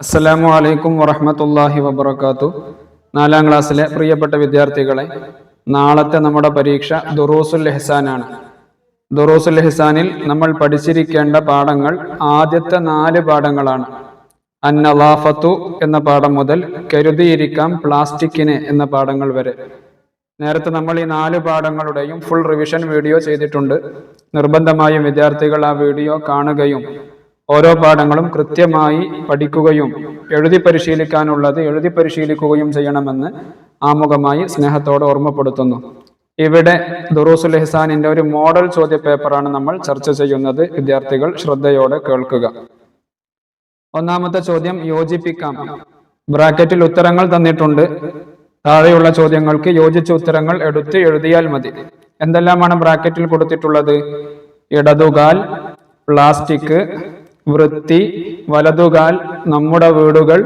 അസ്സലാമു അലൈക്കും വറഹ്മത്തുള്ളാഹി വബറകാതുഹു. 4ാം ക്ലാസ്സിലെ പ്രിയപ്പെട്ട വിദ്യാർത്ഥികളെ, നാളത്തെ നമ്മുടെ പരീക്ഷ ദുറൂസുൽ ഇഹ്സാനാണ്. ദുറൂസുൽ ഇഹ്സാനിൽ നമ്മൾ പഠിച്ചിരിക്കേണ്ട പാഠങ്ങൾ ആദ്യത്തെ 4 പാഠങ്ങളാണ്. അന്നളാഫത്തു എന്ന പാഠം മുതൽ കരുതിയിരിക്കാം പ്ലാസ്റ്റിക്കിനെ എന്ന പാഠങ്ങൾ വരെ. നേരത്തെ നമ്മൾ ഈ 4 പാഠങ്ങളുടെയും ഫുൾ റിവിഷൻ വീഡിയോ ചെയ്തിട്ടുണ്ട്. നിർബന്ധമായും വിദ്യാർത്ഥികൾ ആ വീഡിയോ കാണുകയും ഓരോ പാഠങ്ങളും കൃത്യമായി പഠിക്കുകയും എഴുതി പരിശീലിക്കാനുള്ളത് എഴുതി പരിശീലിക്കുകയും ചെയ്യണമെന്ന് ആമുഖമായി സ്നേഹത്തോടെ ഓർമ്മപ്പെടുത്തുന്നു. ഇവിടെ ദുറൂസുൽ ഇഹ്സാനിന്റെ ഒരു മോഡൽ ചോദ്യ പേപ്പറാണ് നമ്മൾ ചർച്ച ചെയ്യുന്നത്. വിദ്യാർത്ഥികൾ ശ്രദ്ധയോടെ കേൾക്കുക. ഒന്നാമത്തെ ചോദ്യം യോജിപ്പിക്കാം. ബ്രാക്കറ്റിൽ ഉത്തരങ്ങൾ തന്നിട്ടുണ്ട്. താഴെയുള്ള ചോദ്യങ്ങൾക്ക് യോജിച്ച ഉത്തരങ്ങൾ എടുത്ത് എഴുതിയാൽ മതി. എന്തെല്ലാമാണ് ബ്രാക്കറ്റിൽ കൊടുത്തിട്ടുള്ളത്? ഇടതുകാൽ, പ്ലാസ്റ്റിക്, വൃത്തി, വലതുകാൽ, നമ്മുടെ വീടുകൾ,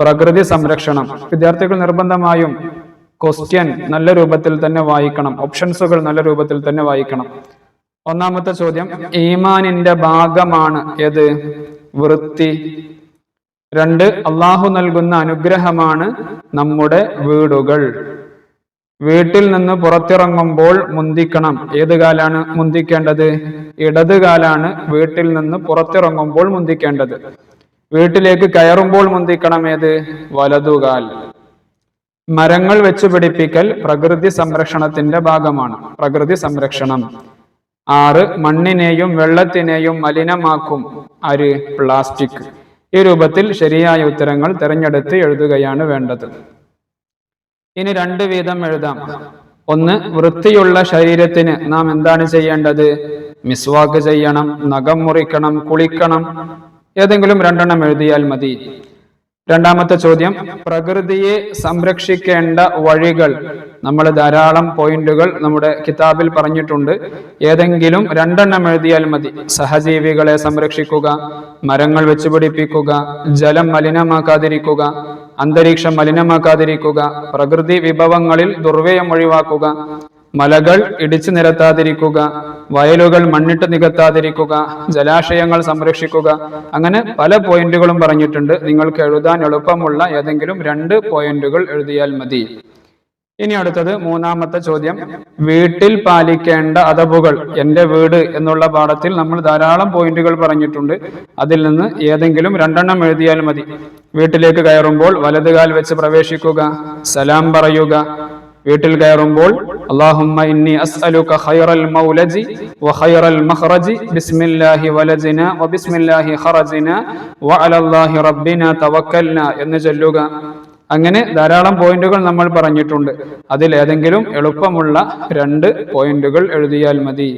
പ്രകൃതി സംരക്ഷണം. വിദ്യാർത്ഥികൾ നിർബന്ധമായും ക്വസ്റ്റ്യൻ നല്ല രൂപത്തിൽ തന്നെ വായിക്കണം. ഓപ്ഷൻസുകൾ നല്ല രൂപത്തിൽ തന്നെ വായിക്കണം. ഒന്നാമത്തെ ചോദ്യം, ഈമാനിന്റെ ഭാഗമാണ് ഏത്? വൃത്തി. 2, അള്ളാഹു നൽകുന്ന അനുഗ്രഹമാണ് നമ്മുടെ വീടുകൾ. വീട്ടിൽ നിന്ന് പുറത്തിറങ്ങുമ്പോൾ മുന്തിക്കണം. ഏത് കാലാണ് മുന്തിക്കേണ്ടത്? ഇടത് കാലാണ് വീട്ടിൽ നിന്ന് പുറത്തിറങ്ങുമ്പോൾ മുന്തിക്കേണ്ടത്. വീട്ടിലേക്ക് കയറുമ്പോൾ മുന്തിക്കണം. ഏത്? വലതുകാൽ. മരങ്ങൾ വെച്ച് പിടിപ്പിക്കൽ പ്രകൃതി സംരക്ഷണത്തിന്റെ ഭാഗമാണ്. പ്രകൃതി സംരക്ഷണം. 6, മണ്ണിനെയും വെള്ളത്തിനെയും മലിനമാക്കും. ആര്? പ്ലാസ്റ്റിക്. ഈ രൂപത്തിൽ ശരിയായ ഉത്തരങ്ങൾ തിരഞ്ഞെടുത്ത് എഴുതുകയാണ് വേണ്ടത്. ഇനി 2 വീതം എഴുതാം. 1, വൃത്തിയുള്ള ശരീരത്തിന് നാം എന്താണ് ചെയ്യേണ്ടത്? മിസ്വാക്ക് ചെയ്യണം, നഖം മുറിക്കണം, കുളിക്കണം. ഏതെങ്കിലും 2 എഴുതിയാൽ മതി. രണ്ടാമത്തെ ചോദ്യം, പ്രകൃതിയെ സംരക്ഷിക്കേണ്ട വഴികൾ. നമ്മൾ ധാരാളം പോയിന്റുകൾ നമ്മുടെ കിതാബിൽ പറഞ്ഞിട്ടുണ്ട്. ഏതെങ്കിലും 2 എഴുതിയാൽ മതി. സഹജീവികളെ സംരക്ഷിക്കുക, മരങ്ങൾ വെച്ച് പിടിപ്പിക്കുക, ജലം മലിനമാക്കാതിരിക്കുക, അന്തരീക്ഷം മലിനമാക്കാതിരിക്കുക, പ്രകൃതി വിഭവങ്ങളിൽ ദുർവ്യയം ഒഴിവാക്കുക, മലകൾ ഇടിച്ചു നിരത്താതിരിക്കുക, വയലുകൾ മണ്ണിട്ട് നികത്താതിരിക്കുക, ജലാശയങ്ങൾ സംരക്ഷിക്കുക. അങ്ങനെ പല പോയിന്റുകളും പറഞ്ഞിട്ടുണ്ട്. നിങ്ങൾക്ക് എഴുതാൻ എളുപ്പമുള്ള ഏതെങ്കിലും 2 പോയിന്റുകൾ എഴുതിയാൽ മതി. ഇനി അടുത്തത് 3ാമത്തെ ചോദ്യം, വീട്ടിൽ പാലിക്കേണ്ട അദബുകൾ. എന്റെ വീട് എന്നുള്ള പാഠത്തിൽ നമ്മൾ ധാരാളം പോയിന്റുകൾ പറഞ്ഞിട്ടുണ്ട്. അതിൽ നിന്ന് ഏതെങ്കിലും 2 എഴുതിയാൽ മതി. വീട്ടിലേക്ക് കയറുമ്പോൾ വലതുകാൽ വെച്ച് പ്രവേശിക്കുക, സലാം പറയുക. വീട്ടിൽ കയറുമ്പോൾ അല്ലാഹുമ്മ ഇന്നി അസ്അലുക ഖൈറൽ മൗലജി വ ഖൈറൽ മഖ്റജി ബിസ്മില്ലാഹി വലജിന വ ബിസ്മില്ലാഹി ഖറജിന വ അലല്ലാഹി റബ്ബിന തവക്കൽന എന്ന് ചൊല്ലുക. അങ്ങനെ ധാരാളം പോയിന്റുകൾ നമ്മൾ പറഞ്ഞിട്ടുണ്ട്. അതിൽ ഏതെങ്കിലും എളുപ്പമുള്ള 2 പോയിന്റുകൾ എഴുതിയാൽ മതി.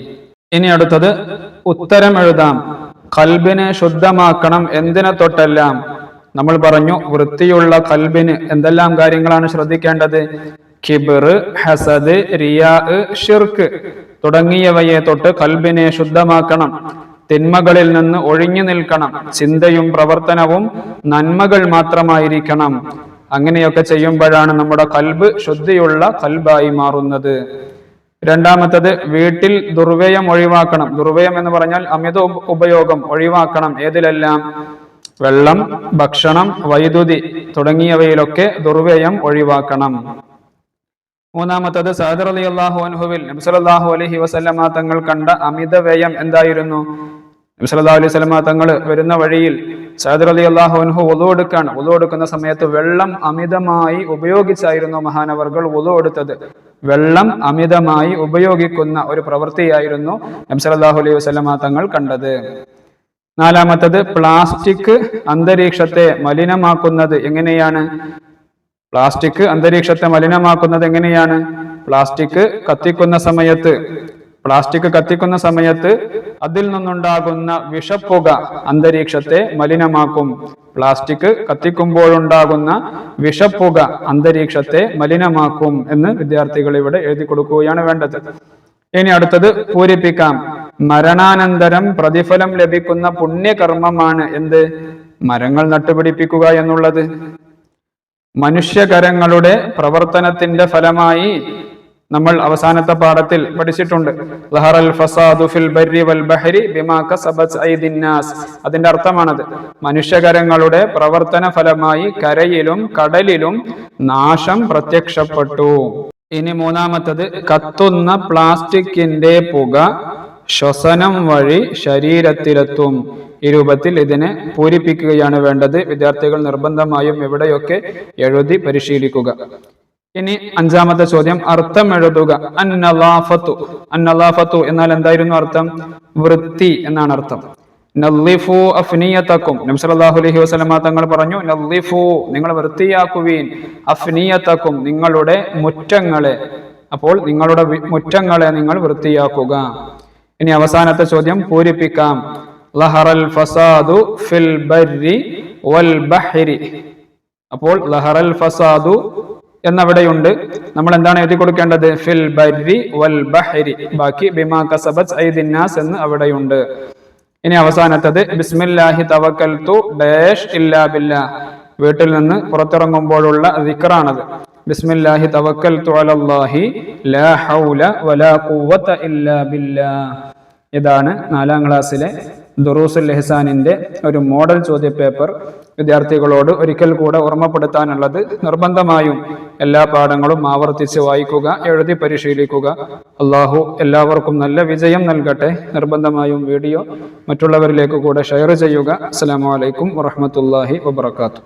ഇനി അടുത്തത് ഉത്തരം എഴുതാം. ഖൽബിനെ ശുദ്ധമാക്കണം. എന്തിനെ തൊട്ടെല്ലാം? നമ്മൾ പറഞ്ഞു വൃത്തിയുള്ള ഖൽബിന് എന്തെല്ലാം കാര്യങ്ങളാണ് ശ്രദ്ധിക്കേണ്ടത്? കിബ്ർ, ഹസദ്, റിയാ, ഷിർക്ക് തുടങ്ങിയവയെ തൊട്ട് ഖൽബിനെ ശുദ്ധമാക്കണം. തിന്മകളിൽ നിന്ന് ഒഴിഞ്ഞു നിൽക്കണം. ചിന്തയും പ്രവർത്തനവും നന്മകൾ മാത്രമായിരിക്കണം. അങ്ങനെയൊക്കെ ചെയ്യുമ്പോഴാണ് നമ്മുടെ ഖൽബ് ശുദ്ധിയുള്ള ഖൽബായി മാറുന്നത്. രണ്ടാമത്തത്, വീട്ടിൽ ദുർവ്യയം ഒഴിവാക്കണം. ദുർവ്യയം എന്ന് പറഞ്ഞാൽ അമിത ഉപയോഗം ഒഴിവാക്കണം. ഏതിലെല്ലാം? വെള്ളം, ഭക്ഷണം, വൈദ്യുതി തുടങ്ങിയവയിലൊക്കെ ദുർവ്യയം ഒഴിവാക്കണം. 3ാമത്തത്, സഅദ് റളിയല്ലാഹു അൻഹുവിൽ നബി സല്ലല്ലാഹു അലൈഹി വസല്ലമ തങ്ങൾ കണ്ട അമിത വ്യയം എന്തായിരുന്നു? നബി സല്ലല്ലാഹു അലൈഹി വസല്ലമ തങ്ങൾ വരുന്ന വഴിയിൽ സഅദ് റളിയല്ലാഹു അൻഹു വുളു എടുക്കാണ്. വുളു എടുക്കുന്ന സമയത്ത് വെള്ളം അമിതമായി ഉപയോഗിച്ചായിരുന്നു മഹാനവർകൾ വുളു എടുത്തത്. വെള്ളം അമിതമായി ഉപയോഗിക്കുന്ന ഒരു പ്രവൃത്തിയായിരുന്നു നബി സല്ലല്ലാഹു അലൈഹി വസല്ലമ തങ്ങൾ കണ്ടത്. 4ാമത്തത്, പ്ലാസ്റ്റിക് അന്തരീക്ഷത്തെ മലിനമാക്കുന്നത് എങ്ങനെയാണ്? പ്ലാസ്റ്റിക് അന്തരീക്ഷത്തെ മലിനമാക്കുന്നത് എങ്ങനെയാണ്? പ്ലാസ്റ്റിക് കത്തിക്കുന്ന സമയത്ത് അതിൽ നിന്നുണ്ടാകുന്ന വിഷപ്പുക അന്തരീക്ഷത്തെ മലിനമാക്കും. പ്ലാസ്റ്റിക് കത്തിക്കുമ്പോഴുണ്ടാകുന്ന വിഷപ്പുക അന്തരീക്ഷത്തെ മലിനമാക്കും എന്ന് വിദ്യാർത്ഥികൾ ഇവിടെ എഴുതി കൊടുക്കുകയാണ് വേണ്ടത്. ഇനി അടുത്തത് പൂരിപ്പിക്കാം. മരണാനന്തരം പ്രതിഫലം ലഭിക്കുന്ന പുണ്യകർമ്മമാണ് എന്ത്? മരങ്ങൾ നട്ടുപിടിപ്പിക്കുക എന്നുള്ളത്. മനുഷ്യകരങ്ങളുടെ പ്രവർത്തനത്തിന്റെ ഫലമായി നമ്മൾ അവസാനത്തെ പാഠത്തിൽ പഠിച്ചിട്ടുണ്ട്. ലഹറൽ ഫസാദു ഫിൽ ബർരി വൽ ബഹരി ബിമാ കസബത് ഐദിൻ നാസ്. അതിന്റെ അർത്ഥമാണത്. മനുഷ്യകരങ്ങളുടെ പ്രവർത്തന ഫലമായി കരയിലും കടലിലും നാശം പ്രത്യക്ഷപ്പെട്ടു. ഇനി മൂന്നാമത്തത്, കത്തുന്ന പ്ലാസ്റ്റിക്കിന്റെ പുക ശ്വസനം വഴി ശരീരത്തിലെത്തും. ഈ രൂപത്തിൽ ഇതിനെ പൂരിപ്പിക്കുകയാണ് വേണ്ടത്. വിദ്യാർത്ഥികൾ നിർബന്ധമായും എവിടെയൊക്കെ എഴുതി പരിശീലിക്കുക. ഇനി അഞ്ചാമത്തെ ചോദ്യം, അർത്ഥം എഴുതുക. അന്നലാഫത്തു. അന്നലാഫത്തു എന്നാൽ എന്തായിരുന്നു അർത്ഥം? വൃത്തി എന്നാണ് അർത്ഥം. നള്ളിഫു അഫ്നിയതക്കും. നബി സല്ലല്ലാഹു അലൈഹി വസല്ലമ തങ്ങൾ പറഞ്ഞു, നള്ളിഫു, നിങ്ങൾ വൃത്തിയാക്കുവീൻ, അഫ്നിയതക്കും, നിങ്ങളുടെ മുറ്റങ്ങളെ. അപ്പോൾ നിങ്ങളുടെ മുറ്റങ്ങളെ നിങ്ങൾ വൃത്തിയാക്കുക. ഇനി അവസാനത്തെ ചോദ്യം പൂരിപ്പിക്കാം. ലഹറൽ ഫസാദു ഫിൽ ബർരി വൽ ബഹരി. അപ്പോൾ ലഹറൽ ഫസാദു എന്നവിടെയുണ്ട്. നമ്മൾ എന്താണ് എഴുതി കൊടുക്കേണ്ടത്? ഫിൽ ബർരി വൽ ബഹരി. ബാക്കി ബിമാ കസബത് ഐദിൻ നാസ് എന്ന് അവിടെയുണ്ട്. ഇനി അവസാനത്തത്, ബിസ്മില്ലാഹി തവക്കൽതു ഡാഷ് ഇല്ലാ ബില്ലാഹ്. വീട്ടിൽ നിന്ന് പുറത്തിറങ്ങുമ്പോഴുള്ള ദിക്റാണത്. ബിസ്മില്ലാഹി തവക്കൽതു അലല്ലാഹി ലാ ഹൗല വലാ ഖുവത ഇല്ലാ ബില്ലാഹ്. ഇതാണ് 4ാം ക്ലാസ്സിലെ ദുറൂസുൽ ഇഹ്സാനിന്റെ ഒരു മോഡൽ ചോദ്യ പേപ്പർ. വിദ്യാർത്ഥികളോട് ഒരിക്കൽ കൂടെ ഓർമ്മപ്പെടുത്താനുള്ളത്, നിർബന്ധമായും എല്ലാ പാഠങ്ങളും ആവർത്തിച്ച് വായിക്കുക, എഴുതി പരിശീലിക്കുക. അള്ളാഹു എല്ലാവർക്കും നല്ല വിജയം നൽകട്ടെ. നിർബന്ധമായും വീഡിയോ മറ്റുള്ളവരിലേക്ക് കൂടെ ഷെയർ ചെയ്യുക. അസ്സലാമു അലൈക്കും വറഹ്മത്തുള്ളാഹി വബറകാതുഹു.